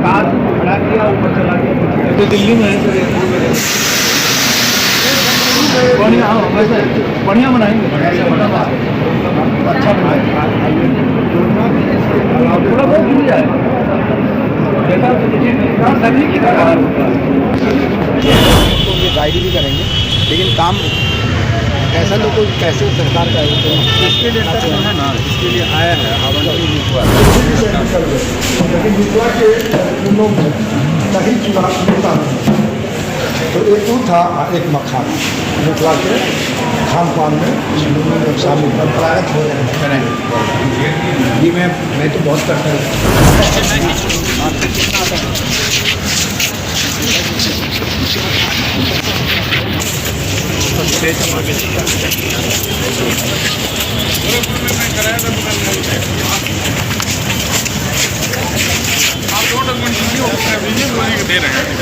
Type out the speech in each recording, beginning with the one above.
Car खड़ा किया, ऊपर चला गया। तो दिल्ली में है सर एयरपोर्ट में बढ़िया, हाँ वैसे बढ़िया बनाएंगे, अच्छा बनाएंगे, थोड़ा बहुत मिल जाएगा। गाइड भी करेंगे, लेकिन काम ऐसा तो कोई कैसे सरकार का है तो इसके लिए सर है ना, इसके लिए आया है आवंटन हुआ, लेकिन मिथिला के लोग कहीं चुनाव नेता तो एक तो था, एक मखान मिथिला के खान पान में शामिल प्रयागत हो रहे हैं। ये मैं तो बहुत करता दे रहे हैं।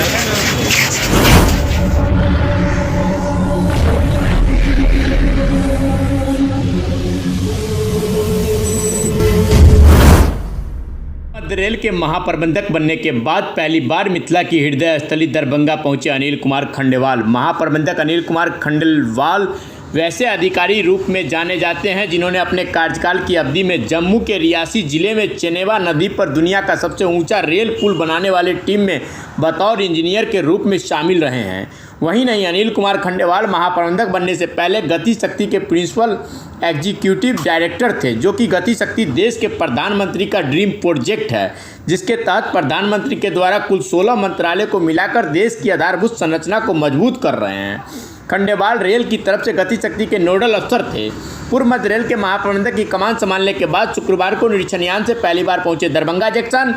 मध्य रेल के महाप्रबंधक बनने के बाद पहली बार मिथिला की हृदय स्थली दरभंगा पहुंचे अनिल कुमार खंडेवाल। महाप्रबंधक अनिल कुमार खंडेवाल वैसे अधिकारी रूप में जाने जाते हैं जिन्होंने अपने कार्यकाल की अवधि में जम्मू के रियासी जिले में चेनेवा नदी पर दुनिया का सबसे ऊंचा रेल पुल बनाने वाली टीम में बतौर इंजीनियर के रूप में शामिल रहे हैं। वहीं नहीं, अनिल कुमार खंडेवाल महाप्रबंधक बनने से पहले गति शक्ति के प्रिंसिपल एग्जीक्यूटिव डायरेक्टर थे, जो कि गति शक्ति देश के प्रधानमंत्री का ड्रीम प्रोजेक्ट है, जिसके तहत प्रधानमंत्री के द्वारा कुल 16 मंत्रालय को मिलाकर देश की आधारभूत संरचना को मजबूत कर रहे हैं। खंडेवाल रेल की तरफ से गति शक्ति के नोडल अफसर थे। पूर्व मध्य रेल के महाप्रबंधक की कमान संभालने के बाद शुक्रवार को निरीक्षण यान से पहली बार पहुंचे दरभंगा जंक्शन,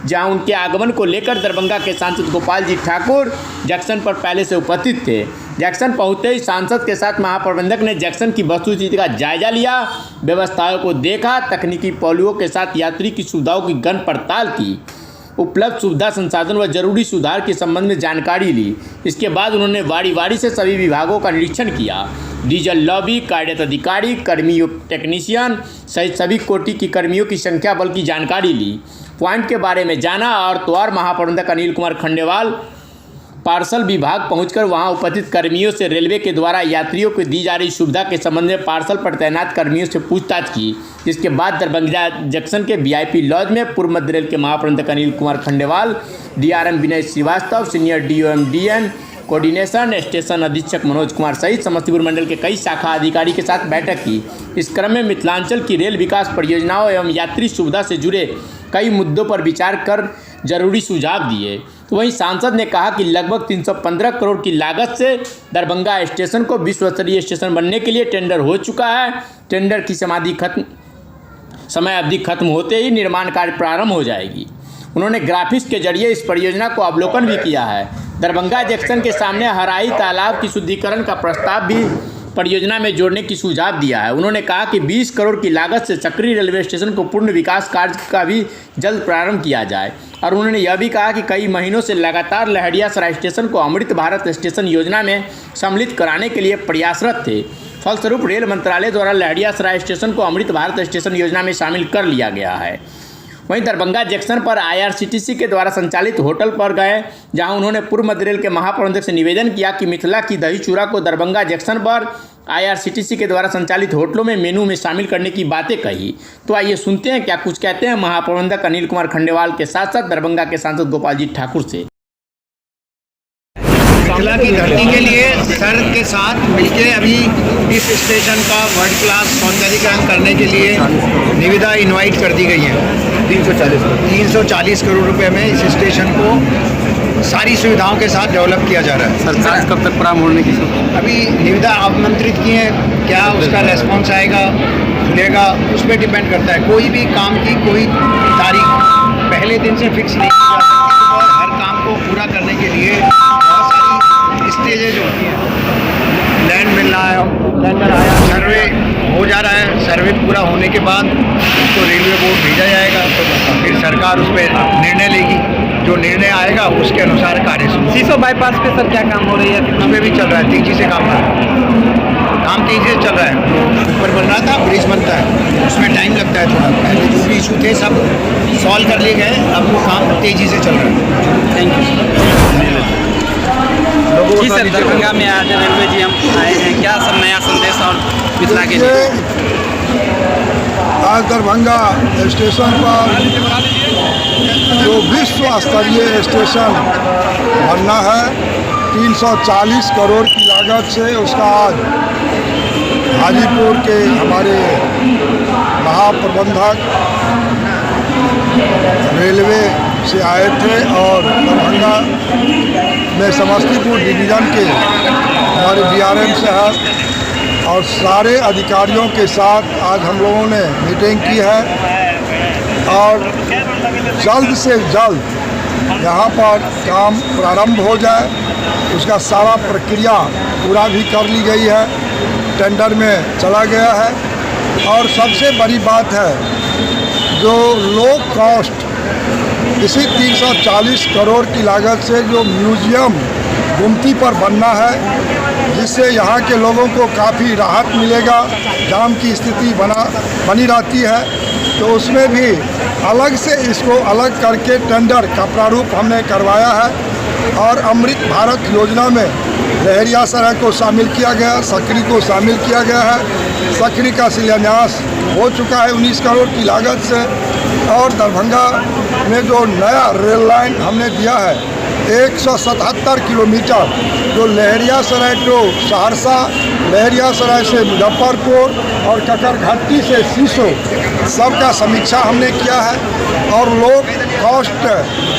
जहां उनके आगमन को लेकर दरभंगा के सांसद गोपाल जी ठाकुर जंक्शन पर पहले से उपस्थित थे। जंक्शन पहुंचते ही सांसद के साथ महाप्रबंधक ने जंक्शन की वस्तुस्थिति का जायजा लिया, व्यवस्थाओं को देखा, तकनीकी पहलुओं के साथ यात्री की सुविधाओं की गण पड़ताल की, उपलब्ध सुविधा संसाधन व जरूरी सुधार के संबंध में जानकारी ली। इसके बाद उन्होंने वारी वारी से सभी विभागों का निरीक्षण किया। डीजल लॉबी, कार्यरत अधिकारी, कर्मियों, टेक्नीशियन सहित सभी कोटि की कर्मियों की संख्या बल की जानकारी ली, पॉइंट के बारे में जाना और तो और महाप्रबंधक अनिल कुमार खंडेवाल पार्सल विभाग पहुंचकर वहां उपस्थित कर्मियों से रेलवे के द्वारा यात्रियों को दी जा रही सुविधा के संबंध में पार्सल पर तैनात कर्मियों से पूछताछ की। जिसके बाद दरभंगा जंक्शन के वीआईपी लॉज में पूर्व मध्य रेल के महाप्रबंधक अनिल कुमार खंडेवाल, डीआरएम विनय श्रीवास्तव, सीनियर डीओएमडीएन कोऑर्डिनेशन, स्टेशन अधीक्षक मनोज कुमार सहित समस्तीपुर मंडल के कई शाखा अधिकारी के साथ बैठक की। इस क्रम में मिथिलांचल की रेल विकास परियोजनाओं एवं यात्री सुविधा से जुड़े कई मुद्दों पर विचार कर जरूरी सुझाव दिए। तो वहीं सांसद ने कहा कि लगभग 315 करोड़ की लागत से दरभंगा स्टेशन को विश्व स्तरीय स्टेशन बनने के लिए टेंडर हो चुका है। टेंडर की समय अवधि खत्म होते ही निर्माण कार्य प्रारंभ हो जाएगी। उन्होंने ग्राफिक्स के जरिए इस परियोजना को अवलोकन भी किया है। दरभंगा जंक्शन के सामने हराई तालाब की शुद्धिकरण का प्रस्ताव भी परियोजना में जोड़ने की सुझाव दिया है। उन्होंने कहा कि 20 करोड़ की लागत से चक्री रेलवे स्टेशन को पूर्ण विकास कार्य का भी जल्द प्रारंभ किया जाए। और उन्होंने यह भी कहा कि कई महीनों से लगातार लहरियासराय स्टेशन को अमृत भारत स्टेशन योजना में सम्मिलित कराने के लिए प्रयासरत थे। फलस्वरूप रेल मंत्रालय द्वारा लहरियासराय स्टेशन को अमृत भारत स्टेशन योजना में शामिल कर लिया गया है। वहीं दरभंगा जंक्शन पर आईआरसीटीसी के द्वारा संचालित होटल पर गए, जहां उन्होंने पूर्व मध्य रेल के महाप्रबंधक से निवेदन किया कि मिथिला की दही चूड़ा को दरभंगा जंक्शन पर आईआरसीटीसी के द्वारा संचालित होटलों में मेनू में शामिल करने की बातें कही। तो आइए सुनते हैं क्या कुछ कहते हैं महाप्रबंधक अनिल कुमार खंडेवाल के साथ साथ दरभंगा के सांसद गोपाल जी ठाकुर से। मिथिला की धरती के लिए सर के साथ मिलके अभी इस स्टेशन का वर्ल्ड क्लास सौंदर्यीकरण करने के लिए निविदा इनवाइट कर दी गई है। 340 करोड़ रुपए में इस स्टेशन को सारी सुविधाओं के साथ डेवलप किया जा रहा है। सरकार कब तक प्रारंभ होने की अभी निविदा आमंत्रित की है, क्या उसका रेस्पॉन्स आएगा खुलेगा उस पर डिपेंड करता है। कोई भी काम की कोई तारीख पहले दिन से फिक्स नहीं की जा सकती और हर काम को पूरा करने के लिए बहुत सारी स्टेजेज होती हैं। लैंड मिल रहा है, टेंडर आया, सर्वे हो जा रहा है, सर्वे पूरा होने के बाद उसको रेलवे बोर्ड भेजा जाएगा, तो फिर सरकार उस पर निर्णय लेगी। जो निर्णय आएगा उसके अनुसार कार्य शुरू। सीसो बाईपास पे सर क्या काम हो रही है? उस पर भी चल रहा है, तेजी से काम कर रहा है। काम तेजी से चल रहा है। ऊपर बन रहा था, ब्रिज बनता है, उसमें टाइम लगता है थोड़ा। पहले जो भी इशू थे सब सॉल्व कर लिए गए, अब वो काम तेजी से चल रहा है। Thank you. जी सर, दरभंगा में आज रेलवे जी हम आए हैं, क्या सब नया संदेश और मिथिला के लिए? आज दरभंगा स्टेशन पर जो विश्व स्तरीय स्टेशन बनना है 340 करोड़ की लागत से, उसका आज हाजीपुर के हमारे महाप्रबंधक रेलवे से आए थे और दरभंगा में समस्तीपुर डिवीज़न के हमारे DRM साहब और सारे अधिकारियों के साथ आज हम लोगों ने मीटिंग की है और जल्द से जल्द यहाँ पर काम प्रारंभ हो जाए, उसका सारा प्रक्रिया पूरा भी कर ली गई है, टेंडर में चला गया है। और सबसे बड़ी बात है जो लो कॉस्ट इसी 340 करोड़ की लागत से जो म्यूज़ियम गुमती पर बनना है, जिससे यहाँ के लोगों को काफ़ी राहत मिलेगा, जाम की स्थिति बनी रहती है, तो उसमें भी अलग से इसको अलग करके टेंडर का प्रारूप हमने करवाया है। और अमृत भारत योजना में लहरियासराय को शामिल किया गया, सकरी को शामिल किया गया है। सकरी का शिलान्यास हो चुका है 19 करोड़ की लागत से। और दरभंगा में जो नया रेल लाइन हमने दिया है 177 किलोमीटर, जो लहरियासराय टू सहरसा, लहरियासराय से मुजफ्फरपुर और ककरघट्टी से सीसो, सबका समीक्षा हमने किया है। और लोग कॉस्ट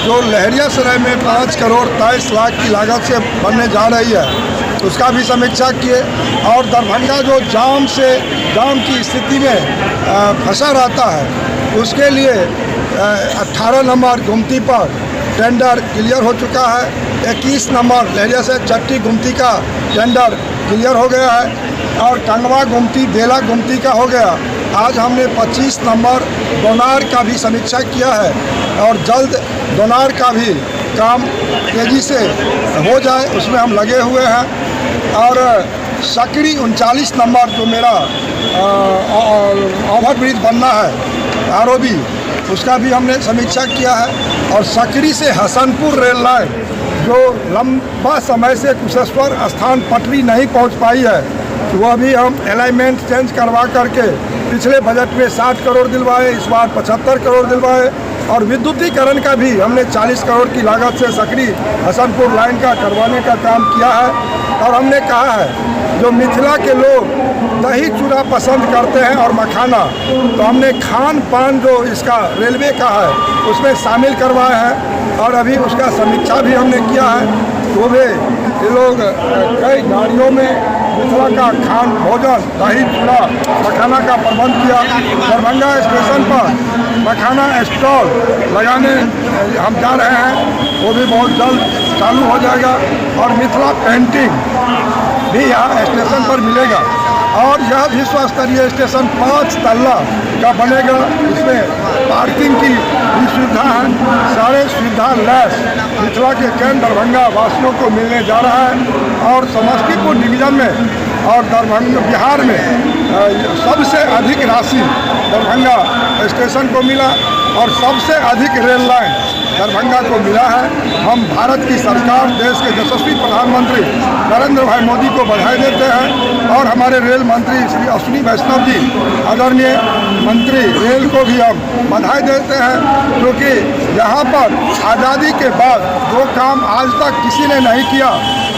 जो लहरियासराय में 5 करोड़ 23 लाख की लागत से बनने जा रही है, उसका भी समीक्षा किए। और दरभंगा जो जाम की स्थिति में फंसा रहता है, उसके लिए 18 नंबर गुमती पर टेंडर क्लियर हो चुका है। 21 नंबर लहरिया से चट्टी गुमती का टेंडर क्लियर हो गया है और टंगवा गुमती, बेला गुमती का हो गया। आज हमने 25 नंबर दोनार का भी समीक्षा किया है और जल्द दोनार का भी काम तेज़ी से हो जाए, उसमें हम लगे हुए हैं। और सकरी 39 नंबर जो मेरा ओवरब्रिज बनना है ROB, उसका भी हमने समीक्षा किया है। और सकरी से हसनपुर रेल लाइन जो लंबा समय से कुशेश्वर स्थान पटरी नहीं पहुंच पाई है, वह भी हम अलाइनमेंट चेंज करवा करके पिछले बजट में 60 करोड़ दिलवाए, इस बार 75 करोड़ दिलवाए। और विद्युतीकरण का भी हमने 40 करोड़ की लागत से सकरी हसनपुर लाइन का करवाने का काम किया है। और हमने कहा है जो मिथिला के लोग दही चूड़ा पसंद करते हैं और मखाना, तो हमने खान पान जो इसका रेलवे का है उसमें शामिल करवाया है और अभी उसका समीक्षा भी हमने किया है। वो भी ये लोग कई गाड़ियों में मिथिला का खान भोजन, दही चूड़ा, मखाना का प्रबंध किया। दरभंगा स्टेशन पर मखाना स्टॉल लगाने हम जा रहे हैं, वो भी बहुत जल्द चालू हो जाएगा। और मिथिला पेंटिंग भी यहाँ स्टेशन पर मिलेगा। और यह विश्व स्तरीय स्टेशन 5 तल्ला का बनेगा, इसमें पार्किंग की भी सुविधा है। सारे सुविधा लैस मिथिला के केंद्र दरभंगा वासियों को मिलने जा रहा है। और समस्तीपुर डिवीज़न में और दरभंगा बिहार में सबसे अधिक राशि दरभंगा स्टेशन को मिला और सबसे अधिक रेल लाइन दरभंगा को मिला है। हम भारत की सरकार, देश के यशस्वी प्रधानमंत्री नरेंद्र भाई मोदी को बधाई देते हैं और हमारे रेल मंत्री श्री अश्विनी वैष्णव जी, आदरणीय मंत्री रेल को भी हम बधाई देते हैं, क्योंकि यहाँ पर आज़ादी के बाद जो काम आज तक किसी ने नहीं किया,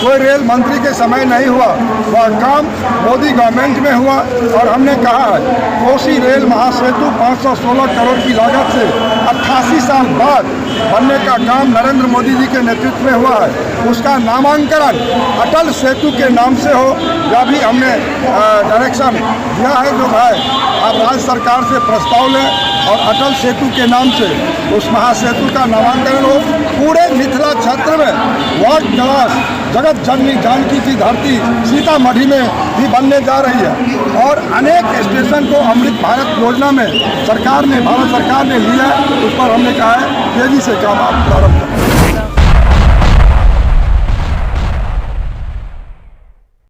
कोई रेल मंत्री के समय नहीं हुआ, वह काम मोदी गवर्नमेंट में हुआ। और हमने कहा है कोसी रेल महासेतु 516 करोड़ की लागत से 88 साल बाद बनने का काम नरेंद्र मोदी जी के नेतृत्व में हुआ है। उसका नामांकन अटल सेतु के नाम से हो, यह भी हमने डायरेक्शन दिया है। जो भाई आप राज्य सरकार से प्रस्ताव लें और अटल सेतु के नाम से उस महासेतु का नामांकन हो। पूरे मिथिला क्षेत्र में वर्ल्ड क्लास जगत जननी जानकी की धरती सीतामढ़ी में भी बनने जा रही है। और अनेक स्टेशन को अमृत भारत योजना में भारत सरकार ने लिया, उस पर हमने कहा है तेजी से काम प्रारंभ करें।